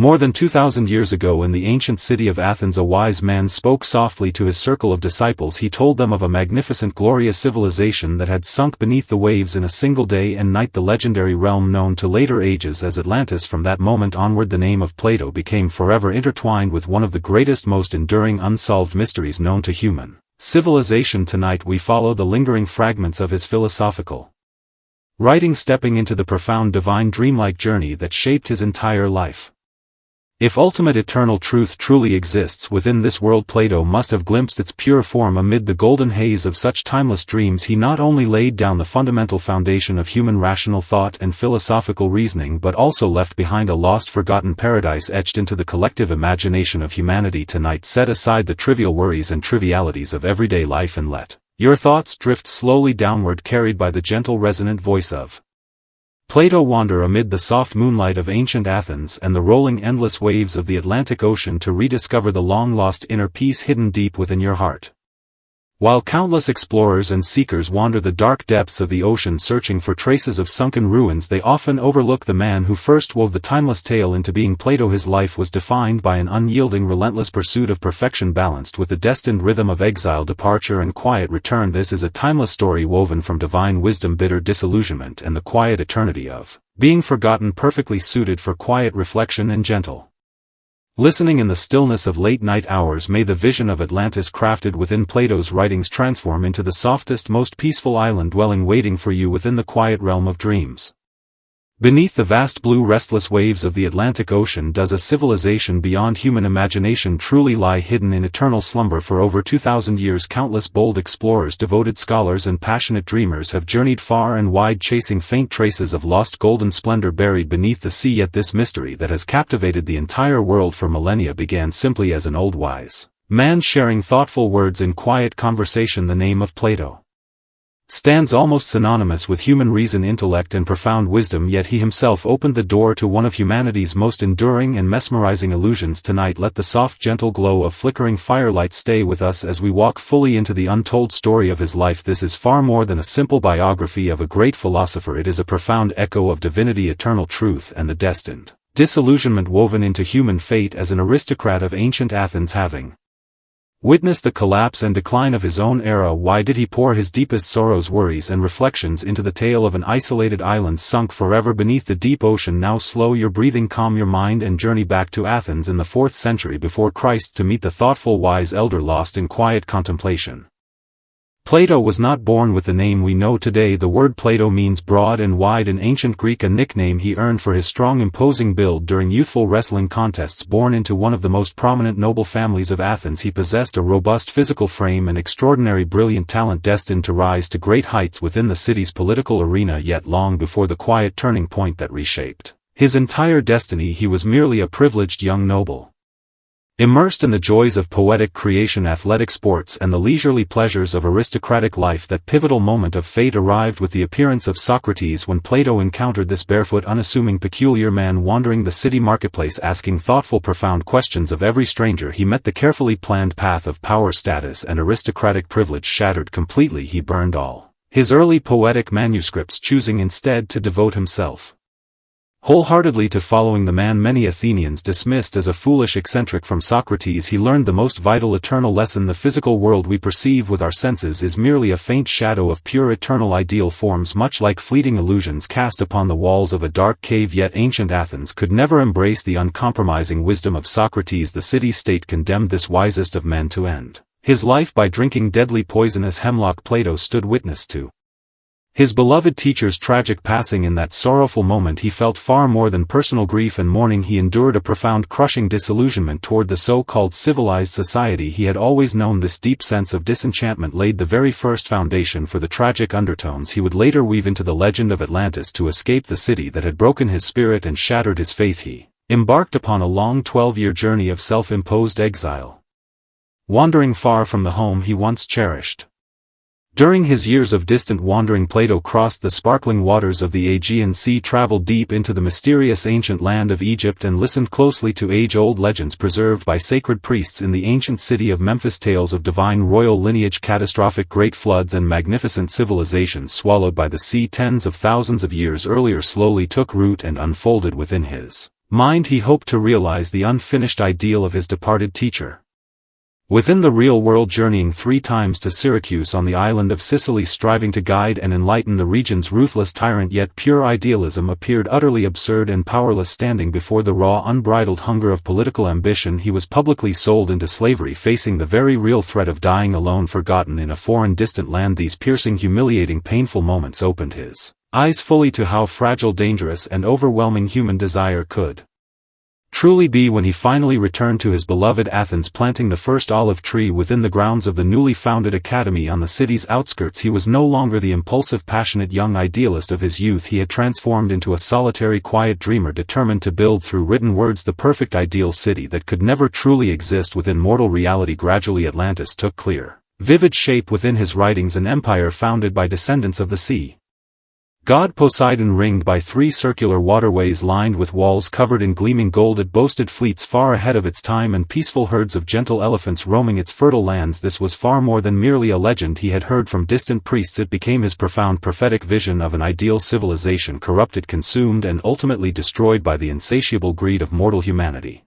More than 2,000 years ago in the ancient city of Athens, a wise man spoke softly to his circle of disciples. He told them of a magnificent, glorious civilization that had sunk beneath the waves in a single day and night, the legendary realm known to later ages as Atlantis. From that moment onward, the name of Plato became forever intertwined with one of the greatest, most enduring unsolved mysteries known to human civilization. Tonight we follow the lingering fragments of his philosophical writing, stepping into the profound, divine, dreamlike journey that shaped his entire life. If ultimate eternal truth truly exists within this world, Plato must have glimpsed its pure form amid the golden haze of such timeless dreams. He not only laid down the fundamental foundation of human rational thought and philosophical reasoning, but also left behind a lost, forgotten paradise etched into the collective imagination of humanity. Tonight, set aside the trivial worries and trivialities of everyday life and let your thoughts drift slowly downward, carried by the gentle, resonant voice of Plato. Wander amid the soft moonlight of ancient Athens and the rolling, endless waves of the Atlantic Ocean to rediscover the long-lost inner peace hidden deep within your heart. While countless explorers and seekers wander the dark depths of the ocean searching for traces of sunken ruins, they often overlook the man who first wove the timeless tale into being. Plato. His life was defined by an unyielding, relentless pursuit of perfection, balanced with the destined rhythm of exile, departure, and quiet return. This is a timeless story woven from divine wisdom, bitter disillusionment, and the quiet eternity of being forgotten, perfectly suited for quiet reflection and gentle listening in the stillness of late-night hours. May the vision of Atlantis crafted within Plato's writings transform into the softest, most peaceful island dwelling waiting for you within the quiet realm of dreams. Beneath the vast blue, restless waves of the Atlantic Ocean does a civilization beyond human imagination truly lie, hidden in eternal slumber. For over 2,000 years, countless bold explorers, devoted scholars, and passionate dreamers have journeyed far and wide, chasing faint traces of lost golden splendor buried beneath the sea. Yet this mystery that has captivated the entire world for millennia began simply as an old wise man sharing thoughtful words in quiet conversation. The name of Plato stands almost synonymous with human reason, intellect, and profound wisdom, yet he himself opened the door to one of humanity's most enduring and mesmerizing illusions. Tonight, let the soft, gentle glow of flickering firelight stay with us as we walk fully into the untold story of his life. This is far more than a simple biography of a great philosopher. It is a profound echo of divinity, eternal truth, and the destined disillusionment woven into human fate. As an aristocrat of ancient Athens, having witnessed the collapse and decline of his own era, why did he pour his deepest sorrows, worries, and reflections into the tale of an isolated island sunk forever beneath the deep ocean? Now slow your breathing, calm your mind, and journey back to Athens in the 4th century before Christ to meet the thoughtful, wise elder lost in quiet contemplation. Plato was not born with the name we know today. The word Plato means broad and wide in ancient Greek, a nickname he earned for his strong, imposing build during youthful wrestling contests. Born into one of the most prominent noble families of Athens, he possessed a robust physical frame and extraordinary brilliant talent, destined to rise to great heights within the city's political arena. Yet long before the quiet turning point that reshaped his entire destiny, he was merely a privileged young noble, immersed in the joys of poetic creation, athletic sports, and the leisurely pleasures of aristocratic life. That pivotal moment of fate arrived with the appearance of Socrates, when Plato encountered this barefoot, unassuming, peculiar man wandering the city marketplace, asking thoughtful, profound questions of every stranger he met. The carefully planned path of power, status, and aristocratic privilege shattered completely. He burned all his early poetic manuscripts, choosing instead to devote himself wholeheartedly to following the man many Athenians dismissed as a foolish eccentric. From Socrates he learned the most vital, eternal lesson: the physical world we perceive with our senses is merely a faint shadow of pure, eternal ideal forms, much like fleeting illusions cast upon the walls of a dark cave. Yet ancient Athens could never embrace the uncompromising wisdom of Socrates. The city-state condemned this wisest of men to end his life by drinking deadly, poisonous hemlock. Plato stood witness to his beloved teacher's tragic passing. In that sorrowful moment he felt far more than personal grief and mourning. He endured a profound, crushing disillusionment toward the so-called civilized society he had always known. This deep sense of disenchantment laid the very first foundation for the tragic undertones he would later weave into the legend of Atlantis. To escape the city that had broken his spirit and shattered his faith, he embarked upon a long 12-year journey of self-imposed exile, wandering far from the home he once cherished. During his years of distant wandering, Plato crossed the sparkling waters of the Aegean Sea, traveled deep into the mysterious ancient land of Egypt, and listened closely to age-old legends preserved by sacred priests in the ancient city of Memphis. Tales of divine royal lineage, catastrophic great floods, and magnificent civilizations swallowed by the sea tens of thousands of years earlier slowly took root and unfolded within his mind he hoped to realize the unfinished ideal of his departed teacher. Within the real world, journeying 3 times to Syracuse on the island of Sicily, striving to guide and enlighten the region's ruthless tyrant, yet pure idealism appeared utterly absurd and powerless. Standing before the raw, unbridled hunger of political ambition, he was publicly sold into slavery, facing the very real threat of dying alone, forgotten in a foreign, distant land. These piercing, humiliating, painful moments opened his eyes fully to how fragile, dangerous, and overwhelming human desire could truly be when he finally returned to his beloved Athens, planting the first olive tree within the grounds of the newly founded academy on the city's outskirts. He was no longer the impulsive, passionate young idealist of his youth. He had transformed into a solitary, quiet dreamer, determined to build through written words the perfect ideal city that could never truly exist within mortal reality. Gradually Atlantis took clear, vivid shape within his writings, an empire founded by descendants of the sea god Poseidon, ringed by 3 circular waterways lined with walls covered in gleaming gold. It boasted fleets far ahead of its time and peaceful herds of gentle elephants roaming its fertile lands. This was far more than merely a legend he had heard from distant priests. It became his profound prophetic vision of an ideal civilization, corrupted, consumed, and ultimately destroyed by the insatiable greed of mortal humanity.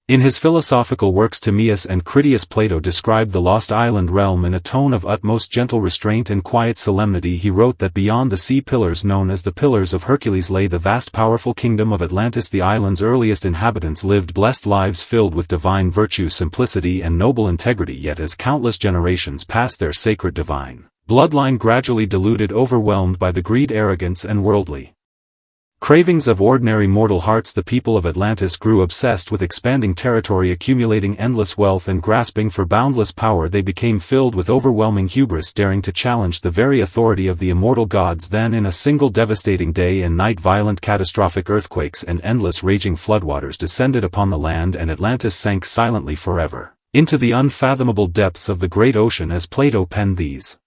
In his philosophical works Timaeus and Critias, Plato described the lost island realm in a tone of utmost gentle restraint and quiet solemnity. He wrote that beyond the sea pillars known as the Pillars of Hercules lay the vast, powerful kingdom of Atlantis. The island's earliest inhabitants lived blessed lives filled with divine virtue, simplicity, and noble integrity. Yet as countless generations passed, their sacred divine bloodline gradually diluted, overwhelmed by the greed, arrogance, and worldly cravings of ordinary mortal hearts. The people of Atlantis grew obsessed with expanding territory, accumulating endless wealth, and grasping for boundless power. They became filled with overwhelming hubris, daring to challenge the very authority of the immortal gods. Then in a single devastating day and night, violent, catastrophic earthquakes and endless raging floodwaters descended upon the land, and Atlantis sank silently forever into the unfathomable depths of the great ocean. As Plato penned these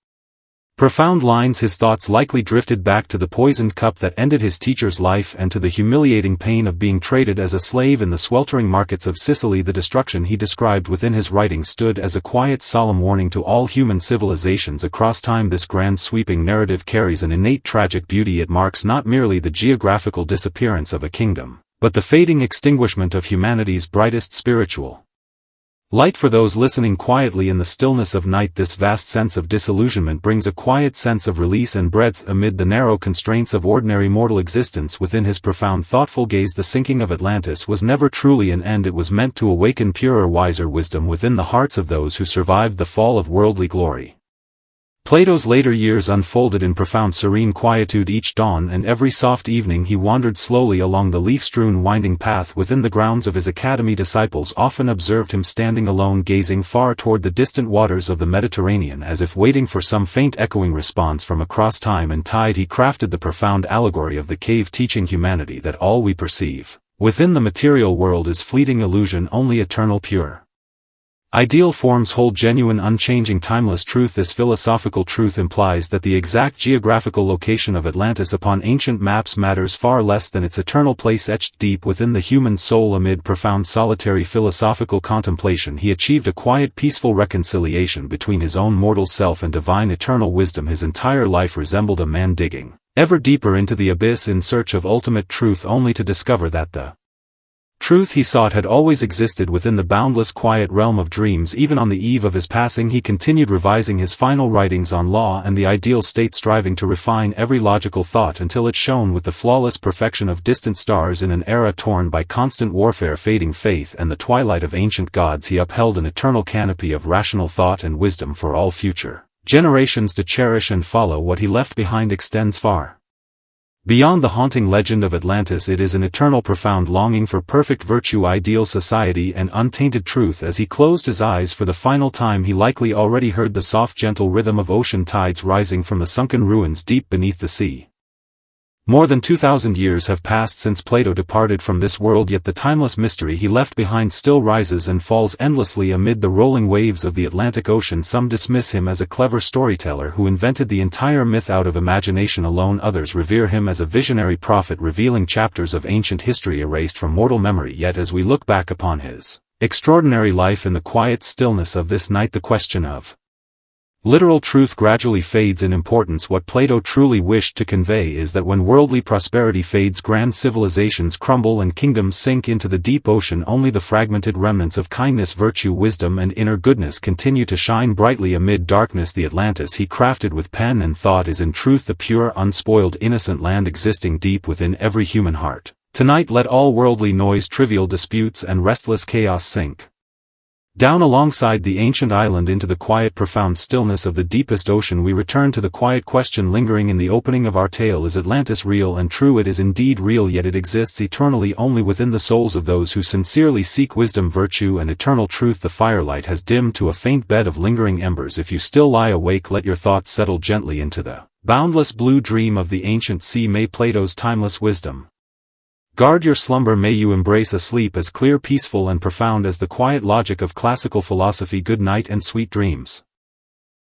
profound lines, his thoughts likely drifted back to the poisoned cup that ended his teacher's life, and to the humiliating pain of being traded as a slave in the sweltering markets of Sicily. The destruction he described within his writings stood as a quiet, solemn warning to all human civilizations across time. This grand, sweeping narrative carries an innate tragic beauty. It marks not merely the geographical disappearance of a kingdom, but the fading extinguishment of humanity's brightest spiritual light. For those listening quietly in the stillness of night, this vast sense of disillusionment brings a quiet sense of release and breadth amid the narrow constraints of ordinary mortal existence. Within his profound, thoughtful gaze, the sinking of Atlantis was never truly an end. It was meant to awaken purer, wiser wisdom within the hearts of those who survived the fall of worldly glory. Plato's later years unfolded in profound, serene quietude. Each dawn and every soft evening he wandered slowly along the leaf-strewn winding path within the grounds of his academy. Disciples often observed him standing alone, gazing far toward the distant waters of the Mediterranean, as if waiting for some faint echoing response from across time and tide. He crafted the profound allegory of the cave, teaching humanity that all we perceive within the material world is fleeting illusion, only eternal, pure ideal forms hold genuine, unchanging, timeless truth. This philosophical truth implies that the exact geographical location of Atlantis upon ancient maps matters far less than its eternal place etched deep within the human soul. Amid profound, solitary philosophical contemplation, he achieved a quiet, peaceful reconciliation between his own mortal self and divine eternal wisdom. His entire life resembled a man digging ever deeper into the abyss in search of ultimate truth, only to discover that the truth he sought had always existed within the boundless, quiet realm of dreams. Even on the eve of his passing, he continued revising his final writings on law and the ideal state, striving to refine every logical thought until it shone with the flawless perfection of distant stars. In an era torn by constant warfare, fading faith, and the twilight of ancient gods, he upheld an eternal canopy of rational thought and wisdom for all future generations to cherish and follow. What he left behind extends far beyond the haunting legend of Atlantis. It is an eternal, profound longing for perfect virtue, ideal society, and untainted truth. As he closed his eyes for the final time, he likely already heard the soft, gentle rhythm of ocean tides rising from the sunken ruins deep beneath the sea. More than 2,000 years have passed since Plato departed from this world, yet the timeless mystery he left behind still rises and falls endlessly amid the rolling waves of the Atlantic Ocean. Some dismiss him as a clever storyteller who invented the entire myth out of imagination alone. Others revere him as a visionary prophet revealing chapters of ancient history erased from mortal memory. Yet as we look back upon his extraordinary life in the quiet stillness of this night, the question of Literal truth gradually fades in importance. What Plato truly wished to convey is that when worldly prosperity fades, grand civilizations crumble and kingdoms sink into the deep ocean, only the fragmented remnants of kindness, virtue, wisdom and inner goodness continue to shine brightly amid darkness. The Atlantis he crafted with pen and thought is in truth the pure, unspoiled, innocent land existing deep within every human heart. Tonight let all worldly noise, trivial disputes and restless chaos sink down alongside the ancient island into the quiet, profound stillness of the deepest ocean. We return to the quiet question lingering in the opening of our tale: is Atlantis real and true? It is indeed real, yet it exists eternally only within the souls of those who sincerely seek wisdom, virtue and eternal truth. The firelight has dimmed to a faint bed of lingering embers. If you still lie awake, let your thoughts settle gently into the boundless blue dream of the ancient sea. May Plato's timeless wisdom guard your slumber. May you embrace a sleep as clear, peaceful and profound as the quiet logic of classical philosophy. Good night and sweet dreams.